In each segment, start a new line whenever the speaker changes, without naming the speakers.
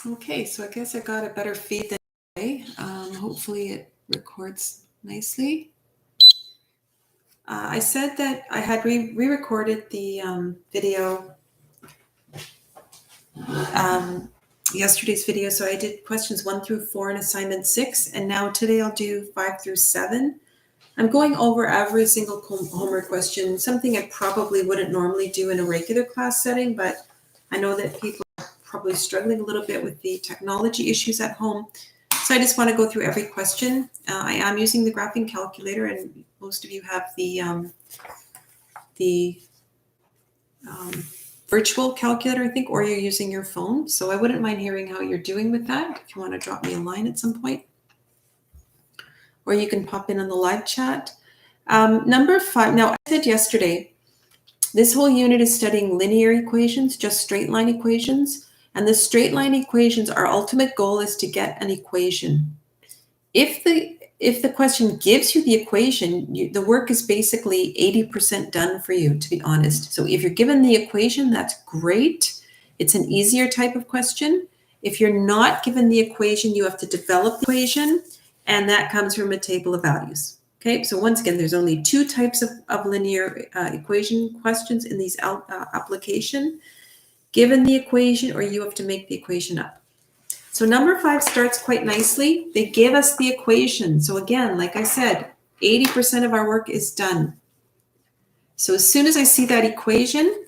Okay, so I guess I got a better feed than today. Hopefully it records nicely. I said that I had re-recorded the video, yesterday's video, so I did questions 1 through 4 in assignment 6, and now today I'll do 5 through 7. I'm going over every single homework question, something I probably wouldn't normally do in a regular class setting, but I know that people are probably struggling a little bit with the technology issues at home. So I just want to go through every question. I am using the graphing calculator, and most of you have the virtual calculator, I think, or you're using your phone. So I wouldn't mind hearing how you're doing with that. If you want to drop me a line at some point, or you can pop in on the live chat. Number 5. Now, I said yesterday, this whole unit is studying linear equations, just straight line equations. And the straight line equations, our ultimate goal is to get an equation. If the question gives you the equation, the work is basically 80% done for you, to be honest. So if you're given the equation, that's great. It's an easier type of question. If you're not given the equation, you have to develop the equation, and that comes from a table of values. Okay, so once again, there's only 2 types of linear equation questions in these application. Given the equation, or you have to make the equation up. So number 5 starts quite nicely. They give us the equation. So again, like I said, 80% of our work is done. So as soon as I see that equation,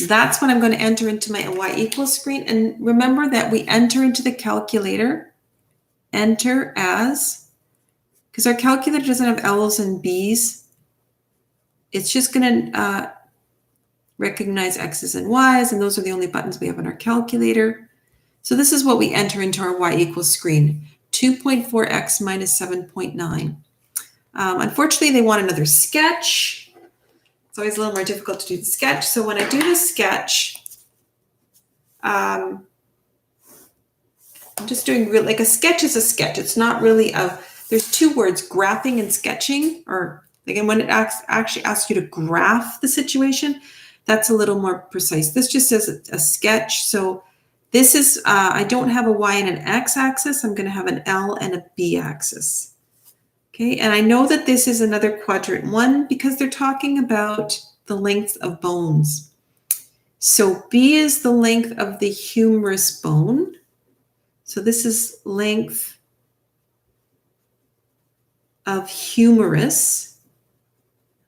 that's when I'm going to enter into my y equals screen. And remember that we enter into the calculator, enter as, because our calculator doesn't have L's and B's. It's just going to recognize X's and Y's, and those are the only buttons we have on our calculator. So this is what we enter into our y equals screen, 2.4x minus 7.9. Unfortunately, they want another sketch. It's always a little more difficult to do the sketch. So when I do the sketch, I'm just doing like a sketch is a sketch. It's not really there's 2 words, graphing and sketching, or again, when it actually asks you to graph the situation, that's a little more precise. This just says a sketch. So this is, I don't have a y and an x axis. I'm going to have an L and a b axis. Okay, and I know that this is another quadrant 1 because they're talking about the length of bones. So b is the length of the humerus bone. So this is length of humerus.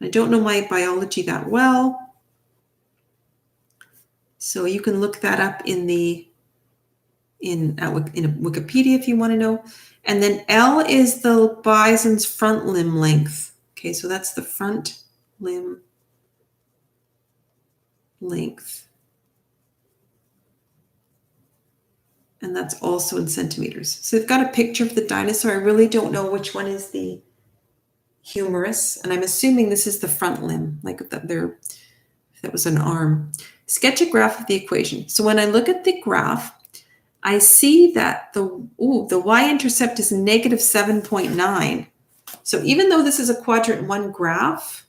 I don't know my biology that well. So you can look that up in Wikipedia if you want to know. And then L is the bison's front limb length. Okay, so that's the front limb length. And that's also in centimeters. So they've got a picture of the dinosaur. I really don't know which one is the humerus. And I'm assuming this is the front limb, like if that was an arm. Sketch a graph of the equation. So when I look at the graph, I see that the y-intercept is negative 7.9. So even though this is a quadrant 1 graph,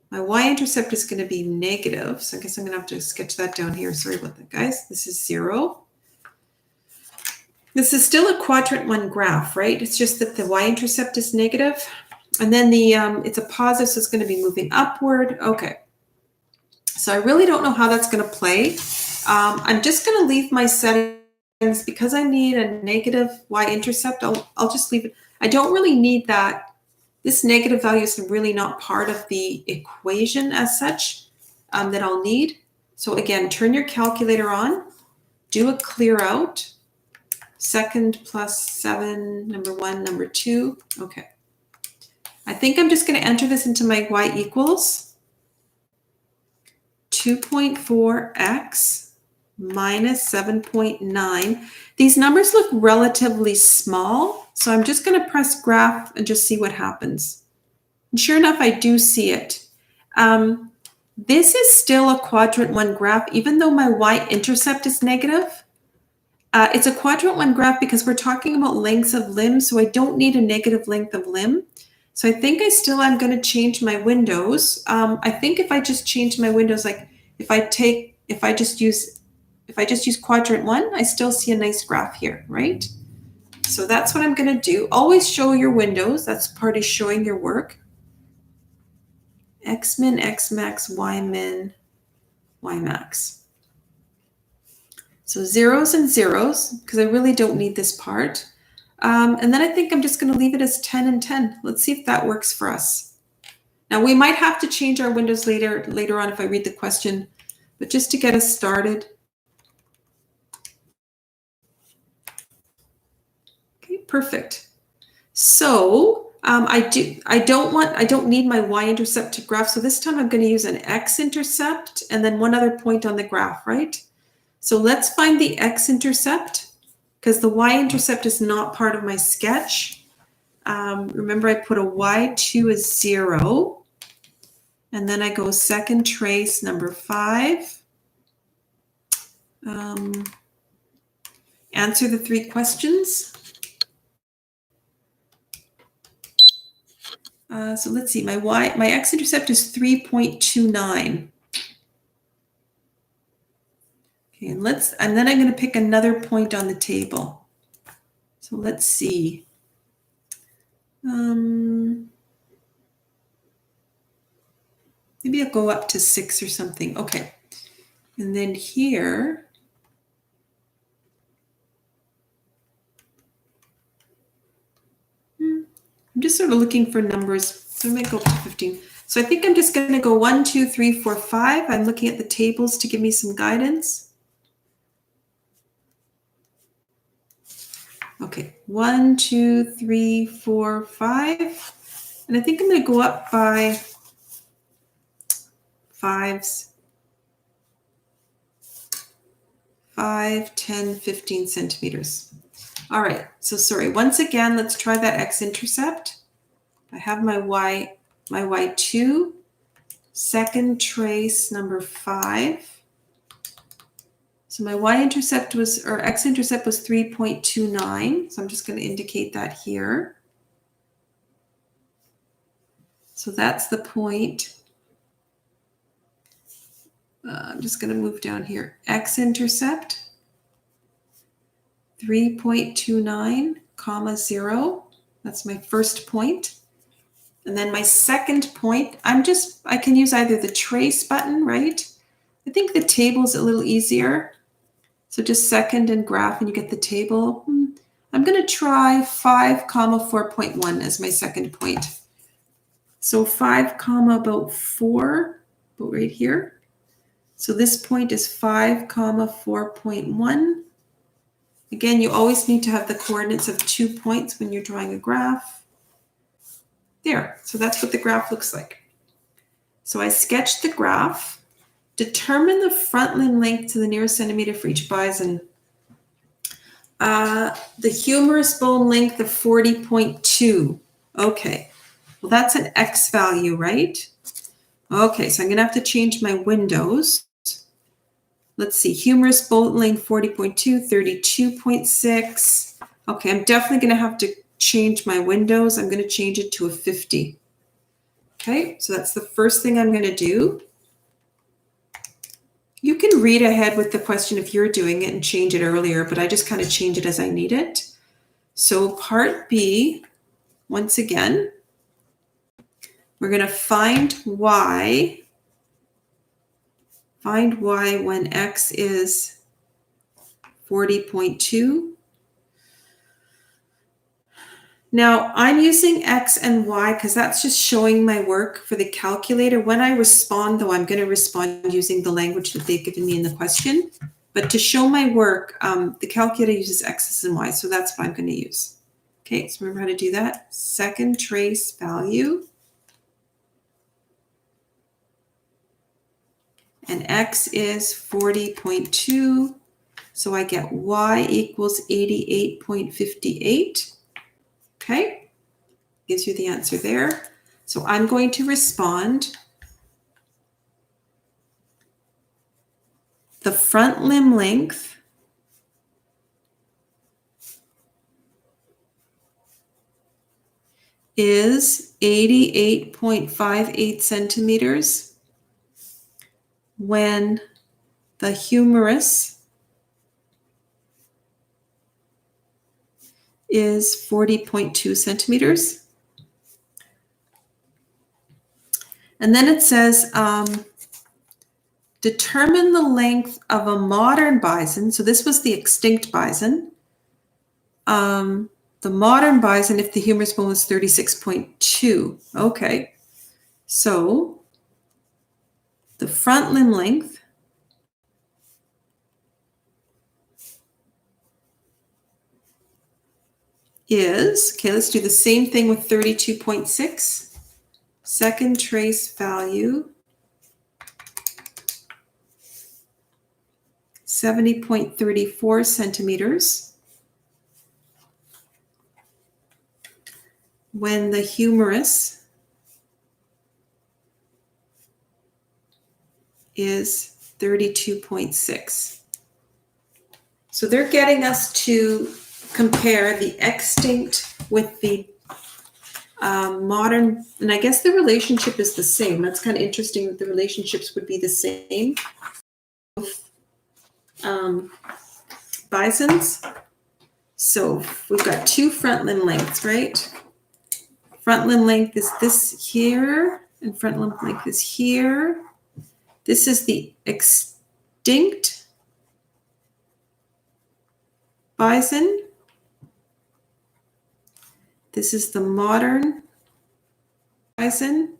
my y-intercept is going to be negative. So I guess I'm going to have to sketch that down here. Sorry about that, guys. This is 0. This is still a quadrant 1 graph, right? It's just that the y-intercept is negative. And then it's a positive, so it's going to be moving upward. Okay. So I really don't know how that's going to play. I'm just going to leave my settings because I need a negative y-intercept. I'll just leave it. I don't really need that. This negative value is really not part of the equation as such that I'll need. So again, turn your calculator on, do a clear out. Second plus 7, number 1, number 2. Okay. I think I'm just going to enter this into my y equals 2.4x minus 7.9. These numbers look relatively small, so I'm just going to press graph and just see what happens. And sure enough, I do see it. This is still a quadrant 1 graph, even though my y-intercept is negative. It's a quadrant 1 graph because we're talking about lengths of limbs, so I don't need a negative length of limb. So I think I still am going to change my windows. I think if I just change my windows, like if I just use if I just use quadrant 1, I still see a nice graph here, right? So that's what I'm going to do. Always show your windows. That's part of showing your work. X min, X max, Y min, Y max. So zeros and zeros, because I really don't need this part. And then I think I'm just going to leave it as 10 and 10. Let's see if that works for us. Now we might have to change our windows later on if I read the question, but just to get us started. Okay, perfect. So I don't need my y-intercept to graph. So this time I'm going to use an x-intercept and then one other point on the graph, right? So let's find the x-intercept because the y-intercept is not part of my sketch. Remember I put a y2 as 0 and then I go second trace number 5. Answer the 3 questions. So let's see, my x-intercept is 3.29. Okay, and then I'm going to pick another point on the table. So let's see. Maybe I'll go up to 6 or something. Okay. And then here, I'm just sort of looking for numbers. So I might go up to 15. So I think I'm just going to go 1, 2, 3, 4, 5. I'm looking at the tables to give me some guidance. Okay, 1, 2, 3, 4, 5. And I think I'm going to go up by 5s. 5, 10, 15 centimeters. All right, so sorry. Once again, let's try that x-intercept. I have my y2, second trace number 5. So my y-intercept or x-intercept was 3.29. So I'm just going to indicate that here. So that's the point. I'm just going to move down here. X-intercept, 3.29, comma 0. That's my first point. And then my second point, I can use either the trace button, right? I think the table's a little easier. So just second and graph and you get the table. I'm going to try 5, comma 4.1 as my second point. So 5, comma about 4, about right here. So this point is 5, comma 4.1. Again, you always need to have the coordinates of 2 points when you're drawing a graph. There, so that's what the graph looks like. So I sketched the graph. Determine the front limb length to the nearest centimeter for each bison. The humerus bone length of 40.2. Okay, well that's an X value, right? Okay, so I'm gonna have to change my windows. Let's see, humerus bone length 40.2, 32.6. Okay, I'm definitely gonna have to change my windows. I'm gonna change it to a 50. Okay, so that's the first thing I'm gonna do. You can read ahead with the question if you're doing it and change it earlier, but I just kind of change it as I need it. So part B, once again, we're going to find y. Find y when x is 40.2. Now I'm using x and y because that's just showing my work for the calculator. When I respond, though, I'm going to respond using the language that they've given me in the question. But to show my work, the calculator uses x's and y's, so that's what I'm going to use. Okay, so remember how to do that. Second trace value. And x is 40.2, so I get y equals 88.58. Okay, gives you the answer there. So I'm going to respond. The front limb length is 88.58 centimeters when the humerus is 40.2 centimeters. And then it says, determine the length of a modern bison. So this was the extinct bison. The modern bison, if the humerus bone was 36.2. Okay. So the front limb length is, okay, let's do the same thing with 32.6. Second trace value, 70.34 centimeters. When the humerus is 32.6. So they're getting us to compare the extinct with the modern, and I guess the relationship is the same. That's kind of interesting that the relationships would be the same. Bisons. So we've got two front limb lengths, right? Front limb length is this here, and front limb length is here. This is the extinct bison. This is the modern bison.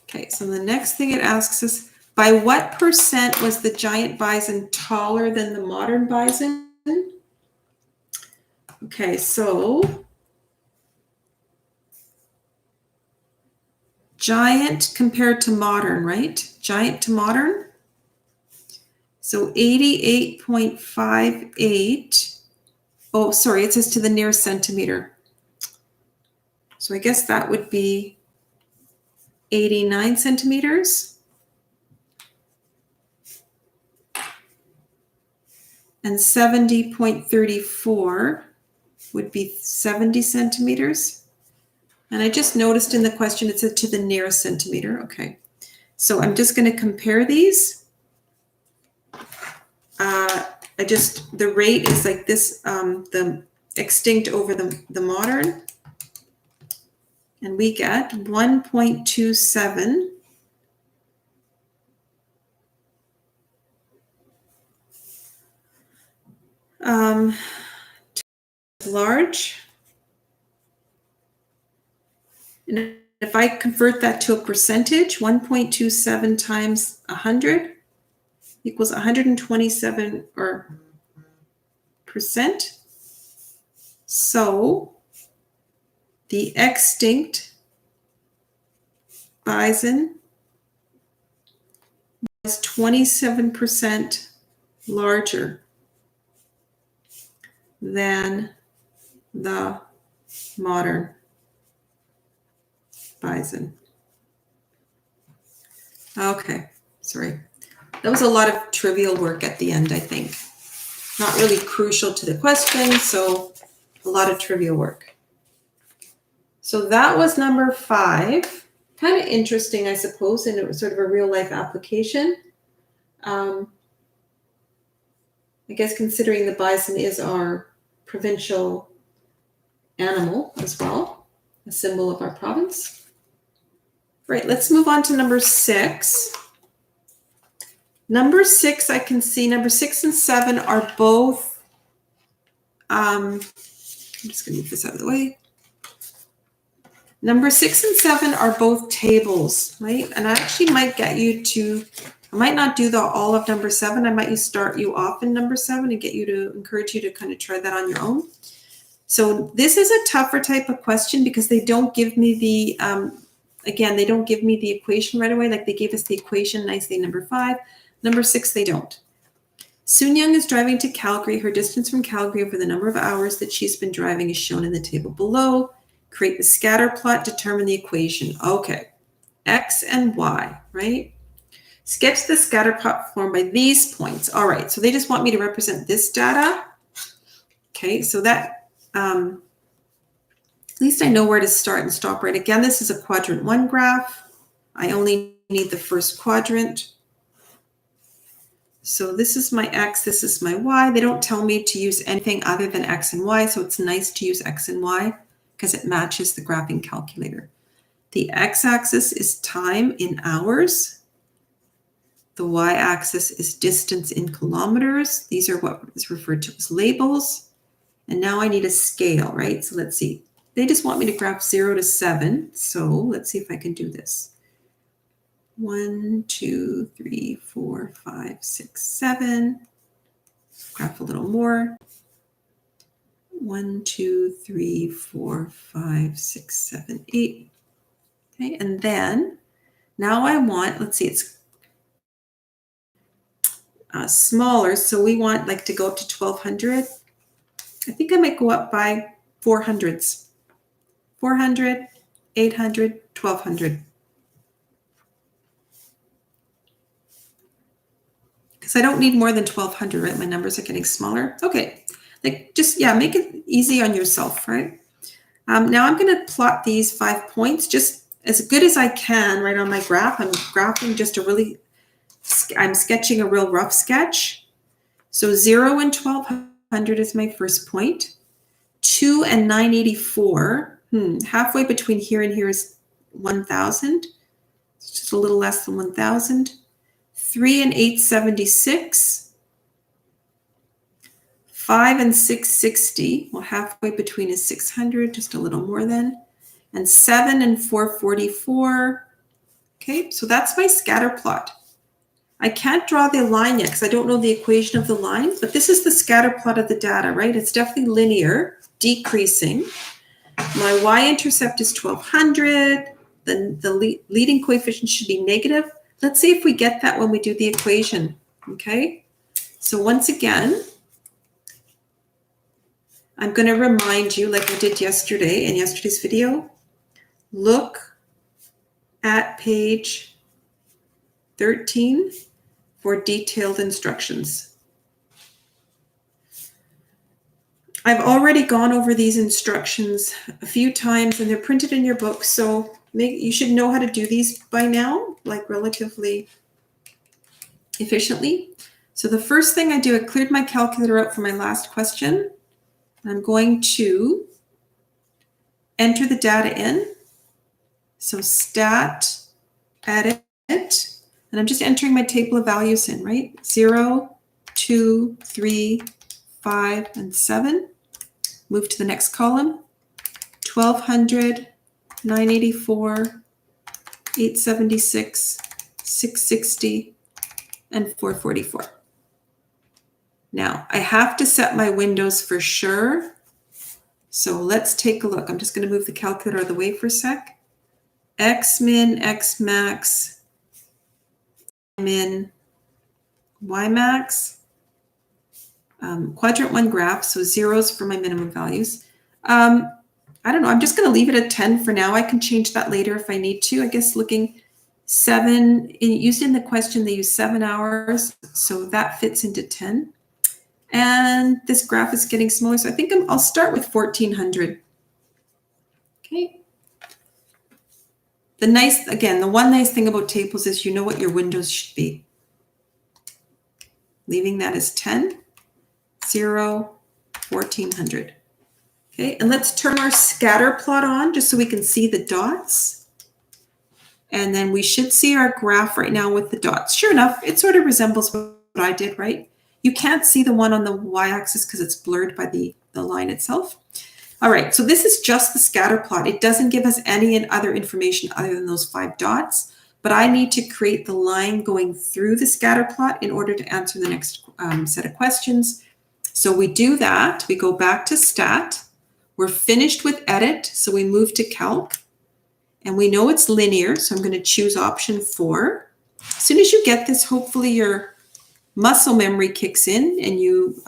Okay, so the next thing it asks us, by what percent was the giant bison taller than the modern bison? Okay, so giant compared to modern, right? Giant to modern. So 88.58. Oh, sorry, it says to the nearest centimeter. So I guess that would be 89 centimeters. And 70.34 would be 70 centimeters. And I just noticed in the question it said to the nearest centimeter. Okay, so I'm just going to compare these. The rate is like this, the extinct over the modern. And we get 1.27. Large. And if I convert that to a percentage, 1.27 times 100 equals 127 percent. So the extinct bison was 27% larger than the modern bison. Okay, sorry. That was a lot of trivial work at the end, I think. Not really crucial to the question, so a lot of trivial work. So that was number 5. Kind of interesting, I suppose, and it was sort of a real life application. I guess considering the bison is our provincial animal as well, a symbol of our province. Right, let's move on to number 6. Number 6, I can see number 6 and 7 are both, I'm just going to move this out of the way. Number 6 and 7 are both tables, right? And I actually might get you to, I might not do all of number 7. I might start you off in number 7 and encourage you to kind of try that on your own. So this is a tougher type of question because they don't give me the, again, they don't give me the equation right away. Like they gave us the equation nicely in number 5. Number 6, they don't. Soon Young is driving to Calgary. Her distance from Calgary over the number of hours that she's been driving is shown in the table below. Create the scatter plot, determine the equation. Okay, X and Y, right? Sketch the scatter plot formed by these points. All right, so they just want me to represent this data. Okay, so that, at least I know where to start and stop, right? Again, this is a quadrant 1 graph. I only need the first quadrant. So this is my X, this is my Y. They don't tell me to use anything other than X and Y, so it's nice to use X and Y because it matches the graphing calculator. The X-axis is time in hours. The Y-axis is distance in kilometers. These are what is referred to as labels. And now I need a scale, right? So let's see. They just want me to graph 0 to 7. So let's see if I can do this. 1, 2, 3, 4, 5, 6, 7. Graph a little more. 1, 2, 3, 4, 5, 6, 7, 8. Okay, and then now I want, let's see, it's smaller. So we want like to go up to 1200. I think I might go up by 400s. 400, 800, 1200. Because I don't need more than 1200, right? My numbers are getting smaller. Okay, like just, yeah, make it easy on yourself, right? Now I'm going to plot these 5 points just as good as I can right on my graph. I'm graphing just I'm sketching a real rough sketch. So 0 and 1200 is my first point. 2 and 984. Halfway between here and here is 1000. It's just a little less than 1000. 3 and 876. 5 and 660. Well, halfway between is 600, just a little more than. And 7 and 444. Okay, so that's my scatter plot. I can't draw the line yet because I don't know the equation of the line, but this is the scatter plot of the data, right? It's definitely linear, decreasing. My y-intercept is 1200. The leading coefficient should be negative. Let's see if we get that when we do the equation, okay? So once again, I'm going to remind you, like I did yesterday in yesterday's video, look at page 13 for detailed instructions. I've already gone over these instructions a few times and they're printed in your book, so you should know how to do these by now, like relatively efficiently. So the first thing I do, I cleared my calculator out for my last question. I'm going to enter the data in. So stat, edit, and I'm just entering my table of values in, right? 0, 2, 3, 5, and 7. Move to the next column. 1200, 984, 876, 660, and 444. Now, I have to set my windows for sure. So let's take a look. I'm just going to move the calculator out of the way for a sec. X min, X max, min, Y max. Quadrant 1 graph, so zeros for my minimum values. I don't know, I'm just going to leave it at 10 for now. I can change that later if I need to. I guess looking 7, used in the question, they use 7 hours, so that fits into 10. And this graph is getting smaller, so I think I'll start with 1400. Okay. The one nice thing about tables is you know what your windows should be. Leaving that as 10, 0, 1400. Okay, and let's turn our scatter plot on just so we can see the dots. And then we should see our graph right now with the dots. Sure enough, it sort of resembles what I did, right? You can't see the one on the y-axis because it's blurred by the line itself. All right, so this is just the scatter plot. It doesn't give us any other information other than those 5 dots, but I need to create the line going through the scatter plot in order to answer the next set of questions. So we do that. We go back to stat. We're finished with edit, so we move to calc. And we know it's linear, so I'm going to choose option 4. As soon as you get this, hopefully your muscle memory kicks in and you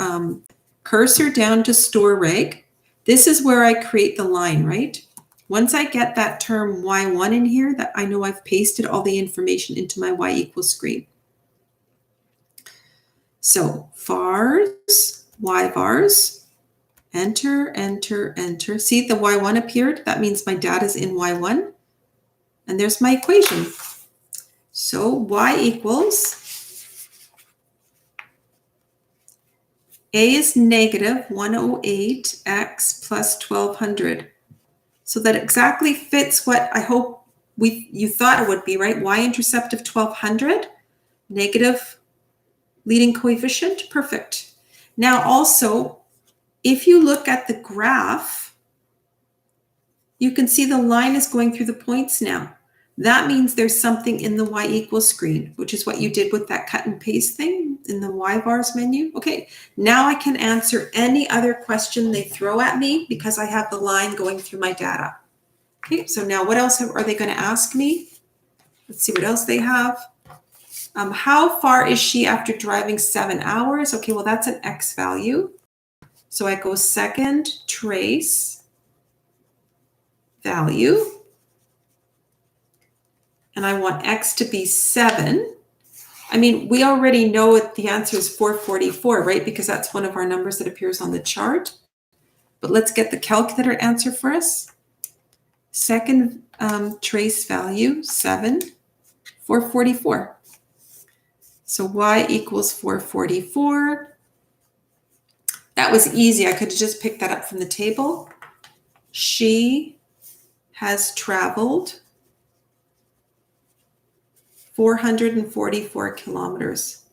cursor down to store reg. This is where I create the line, right? Once I get that term y1 in here, that I know I've pasted all the information into my y equals screen. So vars, y vars, enter, enter, enter. See the y1 appeared? That means my data is in y1. And there's my equation. So y equals A is negative 108x plus 1200. So that exactly fits what I hope you thought it would be, right? Y-intercept of 1200, negative leading coefficient, perfect. Now also, if you look at the graph, you can see the line is going through the points now. That means there's something in the y equals screen, which is what you did with that cut and paste thing in the Y bars menu. Okay, now I can answer any other question they throw at me because I have the line going through my data. Okay, so now what else are they going to ask me? Let's see what else they have. How far is she after driving 7 hours? Okay, well, that's an X value. So I go second trace value. And I want X to be 7. I mean, we already know what the answer is 444, right? Because that's one of our numbers that appears on the chart. But let's get the calculator answer for us. Second trace value, 7, 444. So Y equals 444. That was easy. I could have just picked that up from the table. She has traveled 444 kilometers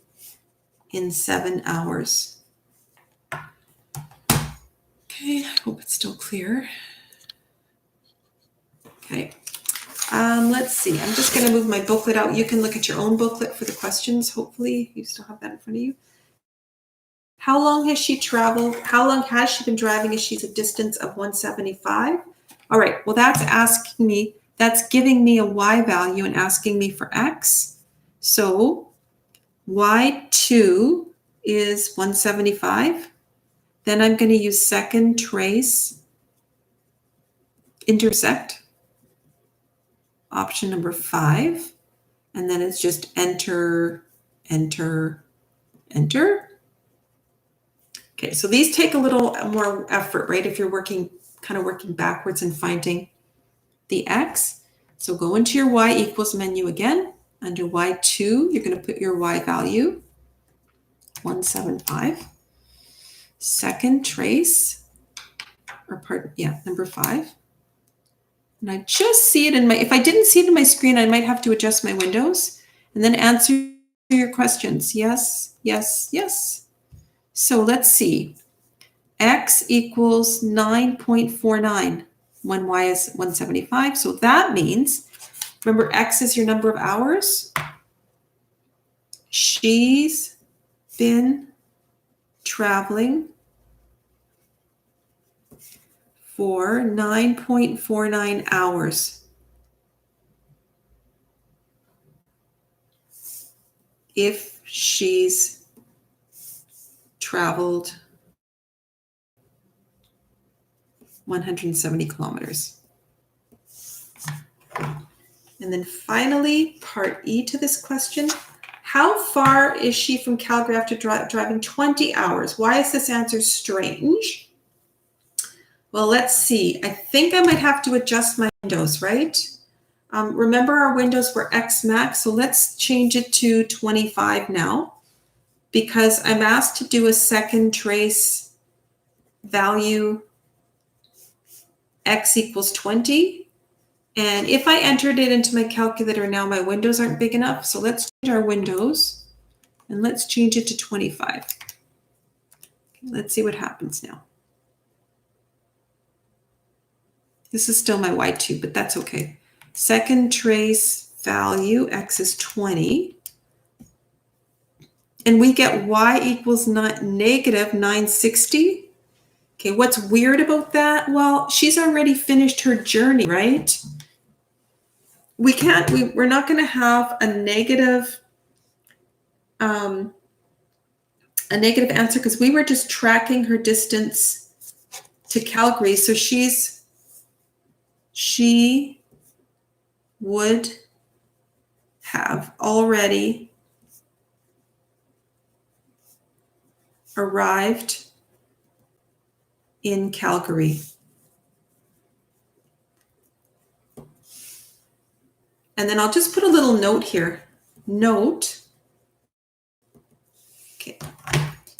in 7 hours. Okay, I hope it's still clear. Okay, let's see. I'm just going to move my booklet out. You can look at your own booklet for the questions. Hopefully, you still have that in front of you. How long has she traveled? How long has she been driving if she's a distance of 175? All right, well, that's asking me, that's giving me a Y value and asking me for X. So Y2 is 175. Then I'm going to use second trace intersect, option number 5. And then it's just enter, enter, enter. Okay, so these take a little more effort, right? If you're kind of working backwards and finding the X. So go into your Y equals menu again. Under Y2, you're going to put your Y value, 175. Second trace, number 5. And I just see it if I didn't see it in my screen, I might have to adjust my windows and then answer your questions. Yes, yes, yes. So let's see. X equals 9.49 when Y is 175. So that means, remember, X is your number of hours. She's been traveling for 9.49 hours. If she's traveled 170 kilometers. And then finally, part E to this question. How far is she from Calgary after driving 20 hours? Why is this answer strange? Well, let's see. I think I might have to adjust my windows, right? Remember our windows were X max, so let's change it to 25 now because I'm asked to do a second trace value X equals 20. And if I entered it into my calculator now, my windows aren't big enough. So let's change our windows and let's change it to 25. Okay, let's see what happens now. This is still my Y2, but that's okay. Second trace value, X is 20. And we get Y equals negative 960. Okay, what's weird about that? Well, she's already finished her journey, right? We're not going to have a negative answer because we were just tracking her distance to Calgary. So she would have already arrived in Calgary. And then I'll just put a little note here. Note. Okay.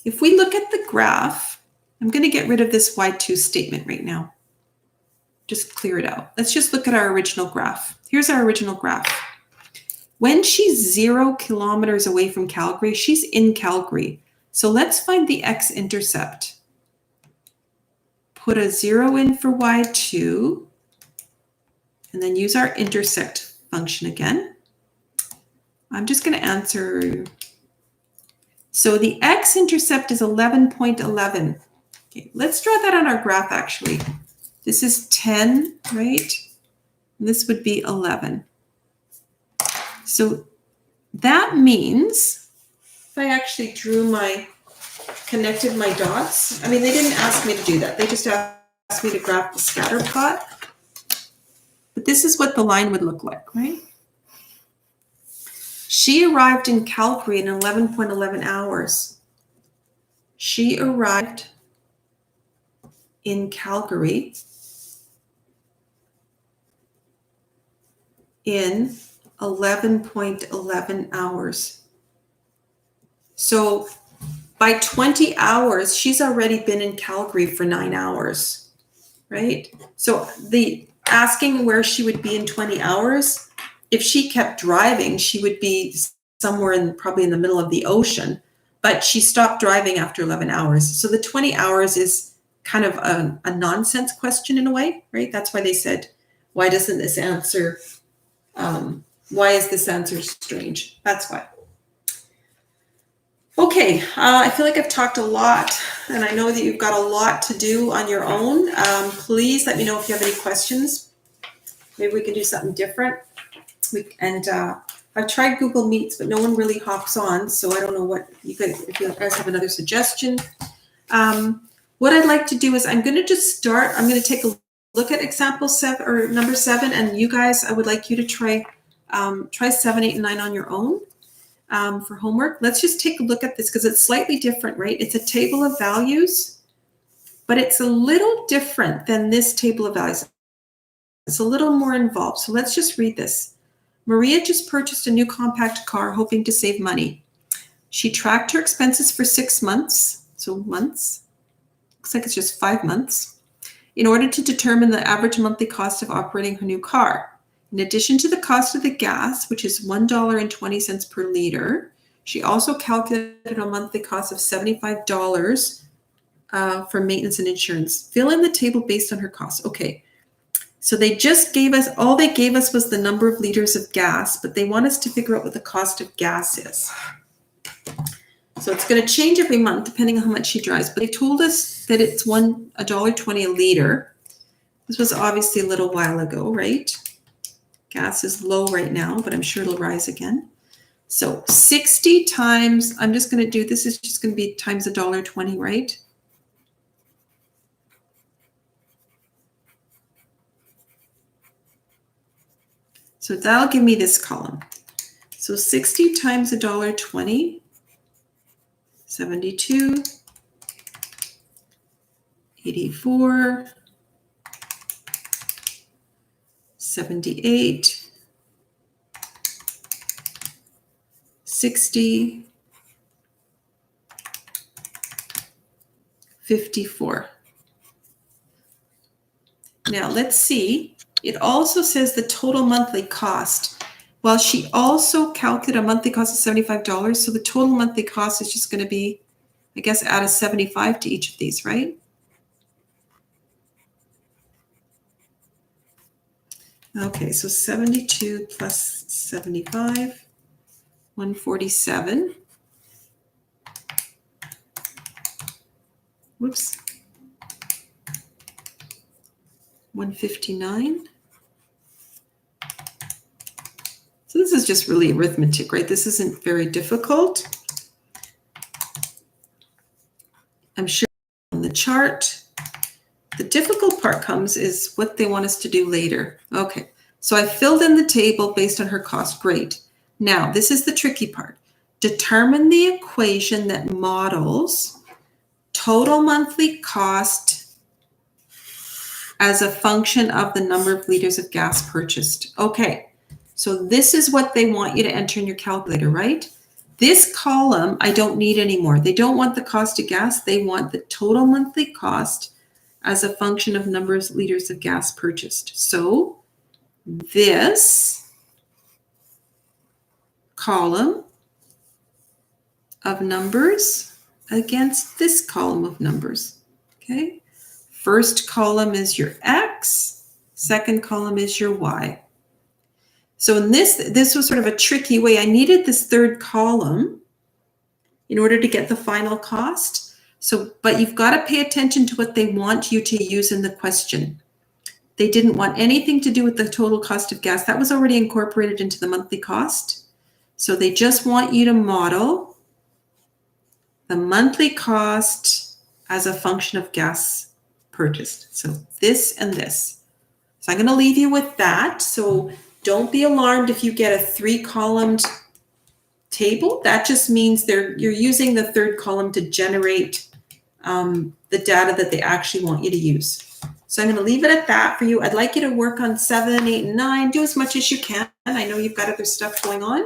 if we look at the graph, I'm going to get rid of this Y2 statement right now. Just clear it out. Let's just look at our original graph. Here's our original graph. When she's 0 kilometers away from Calgary, she's in Calgary. So let's find the x-intercept. Put a 0 in for Y2, and then use our intersect function again. I'm just going to answer. So the x-intercept is 11.11. Okay, let's draw that on our graph actually. This is 10, right? And this would be 11. So that means if I actually connected my dots, I mean, they didn't ask me to do that. They just asked me to graph the scatter plot. But this is what the line would look like, right? She arrived in Calgary in 11.11 hours. She arrived in Calgary in 11.11 hours. So by 20 hours, she's already been in Calgary for 9 hours, right? So the asking where she would be in 20 hours, if she kept driving, she would be somewhere probably in the middle of the ocean, but she stopped driving after 11 hours. So the 20 hours is kind of a nonsense question in a way, right? That's why they said, why isn't this answer, why is this answer strange? That's why. Okay, I feel like I've talked a lot, and I know that you've got a lot to do on your own. Please let me know if you have any questions. Maybe we can do something different. I've tried Google Meets, but no one really hops on, so I don't know what you guys, if you guys have another suggestion. What I'd like to do is I'm going to just start. I'm going to take a look at example 7 or number 7, and you guys, I would like you to try 7, 8, and 9 on your own. For homework. Let's just take a look at this because it's slightly different, right? It's a table of values, but it's a little different than this table of values. It's a little more involved. So let's just read this. Maria just purchased a new compact car hoping to save money. She tracked her expenses for 6 months. So months. Looks like it's just 5 months. In order to determine the average monthly cost of operating her new car. In addition to the cost of the gas, which is $1.20 per liter, she also calculated a monthly cost of $75 for maintenance and insurance. Fill in the table based on her costs. Okay, so they just gave us, all they gave us was the number of liters of gas, but they want us to figure out what the cost of gas is. So it's going to change every month depending on how much she drives, but they told us that it's $1.20 a liter. This was obviously a little while ago, right? Gas is low right now, but I'm sure it'll rise again. So 60 times, I'm just going to do, this is just going to be times $1.20, right? So that'll give me this column. So 60 times $1.20, 72, 84, 78, 60, 54. Now let's see. It also says the total monthly cost. Well, she also calculated a monthly cost of $75. So the total monthly cost is just going to be, I guess, add a 75 to each of these, right? Okay, so 72 plus 75, 147. Whoops. 159. So this is just really arithmetic, right? This isn't very difficult. I'm sure on the chart. The difficult part comes is what they want us to do later. Okay, so I filled in the table based on her cost. Great. Now, this is the tricky part. Determine the equation that models total monthly cost as a function of the number of liters of gas purchased. Okay, so this is what they want you to enter in your calculator, right? This column, I don't need anymore. They don't want the cost of gas. They want the total monthly cost as a function of number of liters of gas purchased. So this column of numbers against this column of numbers, okay? First column is your X, second column is your Y. So in this was sort of a tricky way. I needed this third column in order to get the final cost. So, but you've got to pay attention to what they want you to use in the question. They didn't want anything to do with the total cost of gas. That was already incorporated into the monthly cost. So they just want you to model the monthly cost as a function of gas purchased. So this and this. So I'm going to leave you with that. So don't be alarmed if you get a 3-columned table. That just means you're using the third column to generate the data that they actually want you to use. So I'm going to leave it at that for you. I'd like you to work on 7, 8, and 9. Do as much as you can. I know you've got other stuff going on.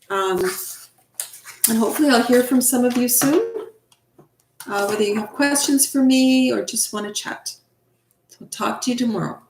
And hopefully I'll hear from some of you soon, whether you have questions for me or just want to chat. So I'll talk to you tomorrow.